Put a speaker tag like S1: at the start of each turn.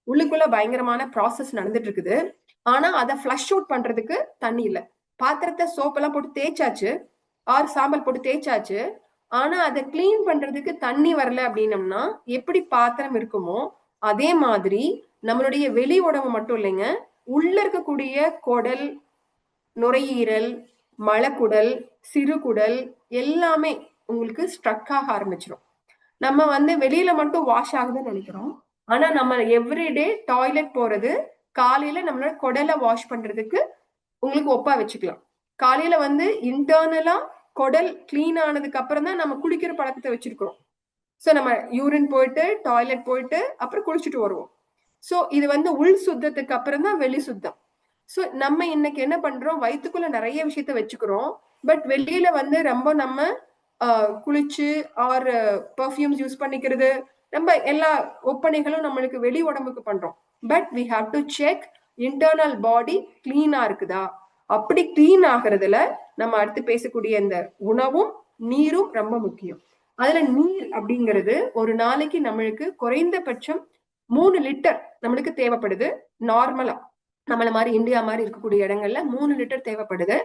S1: உள்ளுக்குள்ள பயங்கரமான ப்ராசஸ் நடந்துட்டு இருக்குது. ஆனா அதை ஃபிளஷ் அவுட் பண்றதுக்கு தண்ணி இல்ல. பாத்திரத்தை சோப்பெல்லாம் போட்டு தேய்ச்சாச்சு, சாம்பல் போட்டு தேய்ச்சாச்சு. ஆனா அதை கிளீன் பண்றதுக்கு தண்ணி வரல அப்படின்னம்னா எப்படி பாத்திரம் இருக்குமோ அதே மாதிரி நம்மளுடைய வெளி உடம்பு மட்டும் இல்லைங்க, உள்ள இருக்கக்கூடிய குடல், நுரையீரல், மலக்குடல், சிறுகுடல் எல்லாமே உங்களுக்கு ஸ்ட்ரக் ஆக ஆரம்பிச்சிடும். நம்ம வெளியில மட்டும் வாஷ் ஆகுதுன்னு நினைக்கிறோம். ஆனா நம்ம எவ்ரிடே டாய்லெட் போறது காலையில நம்மளோட குடலை வாஷ் பண்றதுக்கு உங்களுக்கு ஒப்பா வச்சுக்கலாம். காலையில இன்டர்னலா குடல் கிளீன் ஆனதுக்கு அப்புறம் தான் நம்ம குளிக்கிற பழக்கத்தை வச்சிருக்கிறோம். சோ நம்ம யூரின் போயிட்டு டாய்லெட் போயிட்டு அப்புறம் குளிச்சுட்டு வருவோம். சோ இது உள் சுத்தத்துக்கு அப்புறம் தான் வெளி சுத்தம். சோ நம்ம இன்னைக்கு என்ன பண்றோம், வயிற்றுக்குள்ள நிறைய விஷயத்த வச்சுக்கிறோம். பட் வெளியில ரொம்ப நம்ம குளிச்சு ஆர் பர்ஃப்யூம்ஸ் யூஸ் பண்ணிக்கிறது, நம்ம எல்லா ஒப்பனைகளும் நம்மளுக்கு வெளி உடம்புக்கு பண்றோம். But we have to check internal body கிளீனா இருக்குதா. அப்படி கிளீன் ஆகுறதுல நம்ம அடுத்து பேசக்கூடிய இந்த உணவும் நீரும் ரொம்ப முக்கியம். அதுல நீர் அப்படிங்கிறது ஒரு நாளைக்கு நம்மளுக்கு குறைந்தபட்சம் 3 லிட்டர் நம்மளுக்கு தேவைப்படுது. நார்மலா நம்மள மாதிரி இந்தியா மாதிரி இருக்கக்கூடிய இடங்கள்ல 3 லிட்டர் தேவைப்படுது.